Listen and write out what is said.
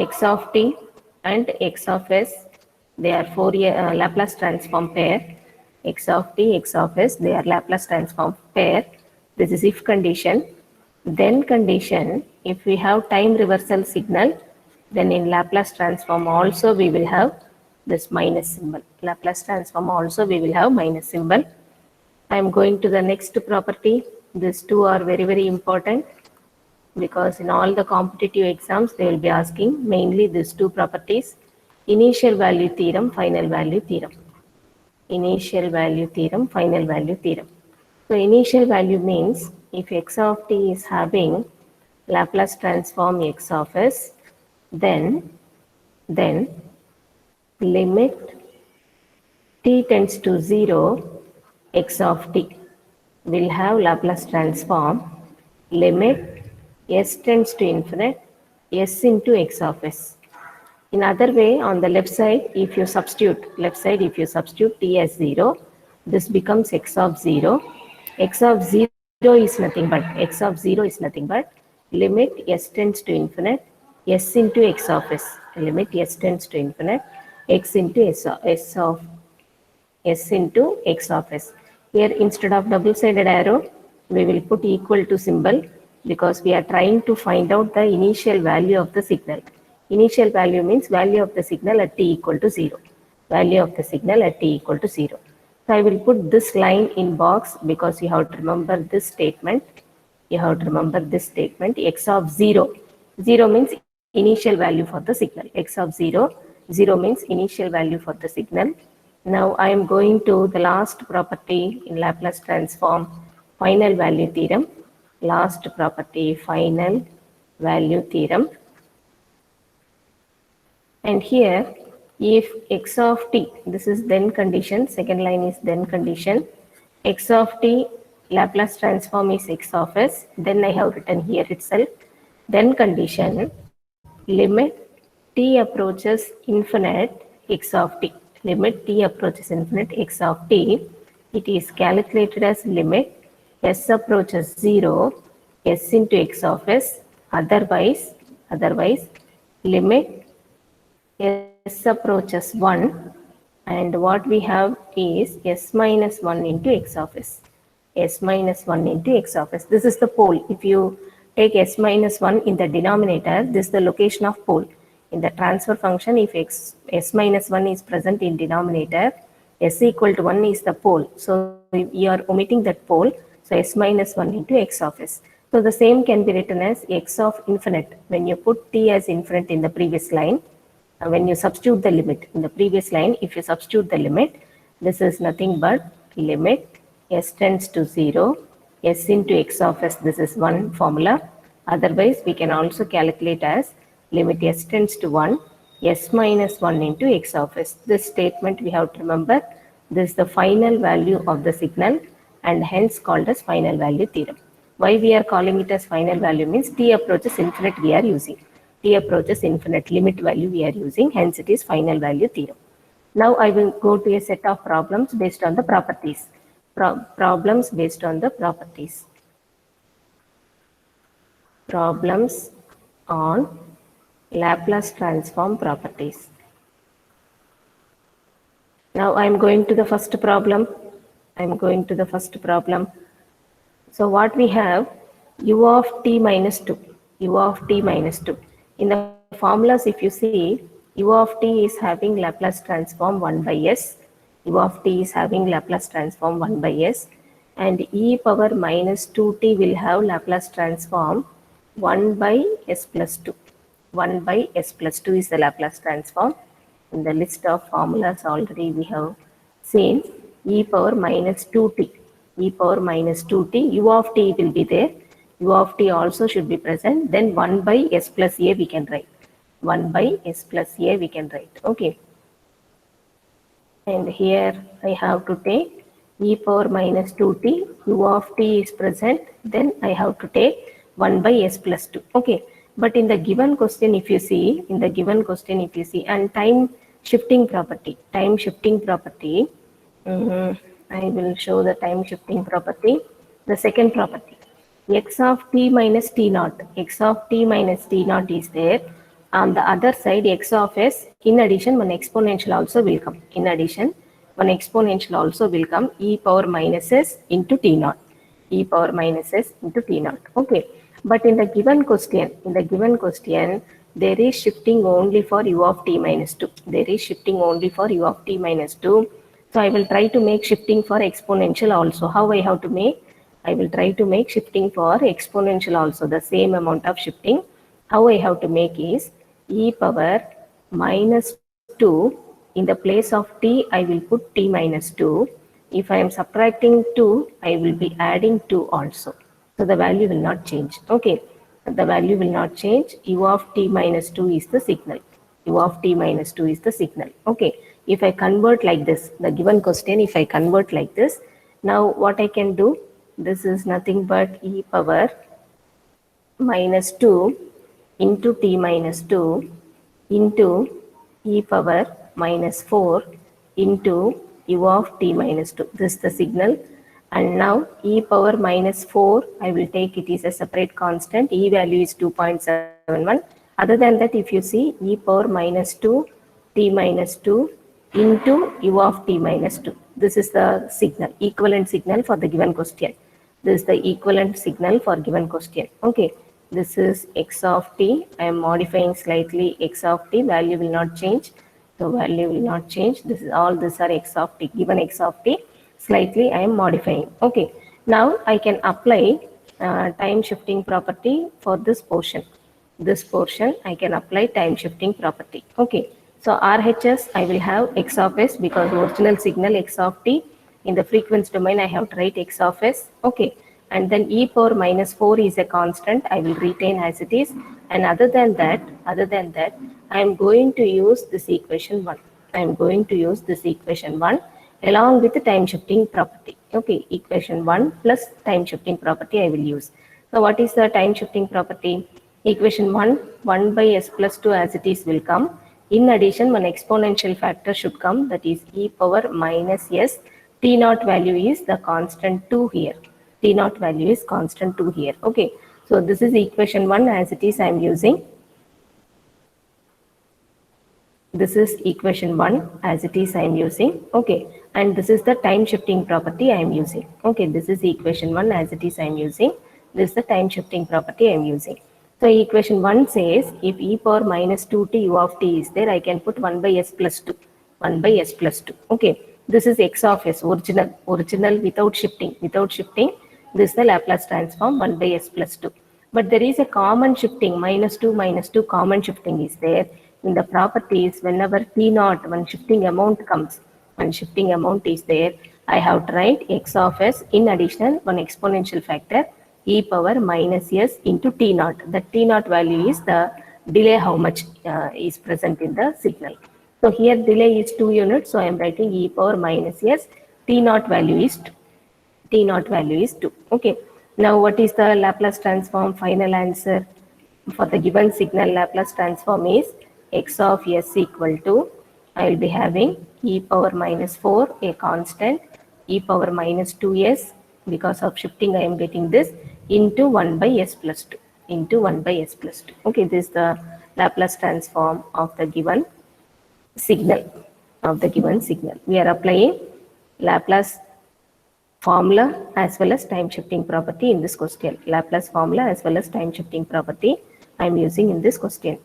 x of t and x of s, they are Fourier Laplace transform pair. X of t, x of s, they are Laplace transform pair. This is if condition. Then condition, if we have time reversal signal, then in Laplace transform also we will have this minus symbol. Laplace transform also we will have minus symbol. I am going to the next property. These two are very, very important, because in all the competitive exams they will be asking mainly these two properties: initial value theorem, final value theorem. Initial value theorem, final value theorem. So initial value means if x of t is having Laplace transform x of s, then limit t tends to 0, x of t will have Laplace transform limit s tends to infinite, s into x of s. In other way, on the left side, if you substitute t as 0, this becomes x of 0. X of 0 is nothing but limit s tends to infinite, s into x of s. Limit s tends to infinite, x into s into x of s. Here, instead of double-sided arrow, we will put equal to symbol, because we are trying to find out the initial value of the signal. Initial value means value of the signal at t equal to 0. Value of the signal at t equal to 0. So I will put this line in box, because you have to remember this statement. X of 0. 0 means initial value for the signal. X of 0. 0 means initial value for the signal. Now I am going to the last property in Laplace transform, final value theorem. Last property, final value theorem. And here, if x of t, this is then condition, second line is then condition, x of t Laplace transform is x of s, then I have written here itself, then condition, limit t approaches infinite x of t. Limit t approaches infinite x of t, it is calculated as limit s approaches 0, s into x of s, otherwise limit s approaches 1, and what we have is s minus 1 into x of s. S minus 1 into x of s. This is the pole. If you take s minus 1 in the denominator, this is the location of pole. In the transfer function, if s minus 1 is present in denominator, s equal to 1 is the pole. So you are omitting that pole. So s minus 1 into x of s. So the same can be written as x of infinite. When you put t as infinite in the previous line, when you substitute the limit in the previous line, if you substitute the limit, this is nothing but limit s tends to 0, s into x of s, this is one formula. Otherwise, we can also calculate as limit s tends to 1, s minus 1 into x of s. This statement we have to remember. This is the final value of the signal, and hence called as final value theorem. Why we are calling it as final value means t approaches infinite we are using. T approaches infinite limit value we are using, hence it is final value theorem. Now I will go to a set of problems based on the properties. Problems based on the properties. Problems on Laplace transform properties. Now I am going to the first problem. So what we have, u of t minus 2. In the formulas, if you see, u of t is having Laplace transform 1 by s. U of t is having Laplace transform 1 by s, and e power minus 2t will have Laplace transform 1 by s plus 2. 1 by s plus 2 is the Laplace transform. In the list of formulas already we have seen e power minus 2t. U of t will be there. U of t also should be present. Then 1 by s plus a we can write. 1 by s plus a we can write. Okay. And here I have to take e power minus 2t, u of t is present, then I have to take 1 by s plus 2. Okay, but in the given question, if you see, and time shifting property, I will show the time shifting property. The second property, x of t minus t naught is there. On the other side, x of s, in addition, one exponential also will come. In addition, one exponential also will come, e power minus s into t naught. E power minus s into t naught. Okay. But in the given question, there is shifting only for u of t minus 2. There is shifting only for u of t minus 2. So I will try to make shifting for exponential also. How I have to make? I will try to make shifting for exponential also, the same amount of shifting. How I have to make is e power minus 2, in the place of t, I will put t minus 2. If I am subtracting 2, I will be adding 2 also. So the value will not change. Okay, the value will not change. U of t minus 2 is the signal. U of t minus 2 is the signal. Okay, if I convert like this, the given question, if I convert like this, now what I can do, this is nothing but e power minus 2 into t minus 2 into e power minus 4 into u of t minus 2. This is the signal. And now e power minus 4, I will take it is a separate constant. E value is 2.71. Other than that, if you see, e power minus 2 t minus 2 into u of t minus 2. This is the signal, equivalent signal for the given question. This is the equivalent signal for given question. Okay. This is x of t. I am modifying slightly x of t. Value will not change. So value will not change. This is all. These are x of t. Given x of t. Slightly I am modifying. Okay. Now I can apply time shifting property for this portion. This portion I can apply time shifting property. Okay. So RHS I will have x of s, because original signal x of t. In the frequency domain I have to write x of s. Okay. And then e power minus 4 is a constant. I will retain as it is. And other than that, I am going to use this equation 1. I am going to use this equation 1 along with the time shifting property. Okay, equation 1 plus time shifting property I will use. So what is the time shifting property? Equation 1, 1 by s plus 2 as it is will come. In addition, one exponential factor should come, that is e power minus s. T naught value is the constant 2 here. T naught value is constant 2 here. Okay, so this is equation 1 as it is I am using. This is equation 1 as it is I am using. Okay, and this is the time shifting property I am using. Okay, this is equation 1 as it is I am using. This is the time shifting property I am using. So equation 1 says if e power minus 2t u of t is there, I can put 1 by s plus 2. 1 by s plus 2. Okay, this is x of s, original without shifting. This is the Laplace transform 1 by s plus 2. But there is a common shifting, minus 2 common shifting is there. In the properties, whenever t naught, one shifting amount comes, one shifting amount is there, I have to write x of s in addition one exponential factor e power minus s into t naught. The t naught value is the delay, how much is present in the signal. So here delay is 2 units, so I am writing e power minus s, t naught value is 2. T naught value is 2. Okay. Now what is the Laplace transform? Final answer for the given signal Laplace transform is x of s equal to, I will be having e power minus 4, a constant, e power minus 2s, because of shifting I am getting this, into 1 by s plus 2. Into 1 by s plus 2. Okay, this is the Laplace transform of the given signal. We are applying Laplace formula as well as time shifting property in this question. Laplace formula as well as time shifting property I am using in this question.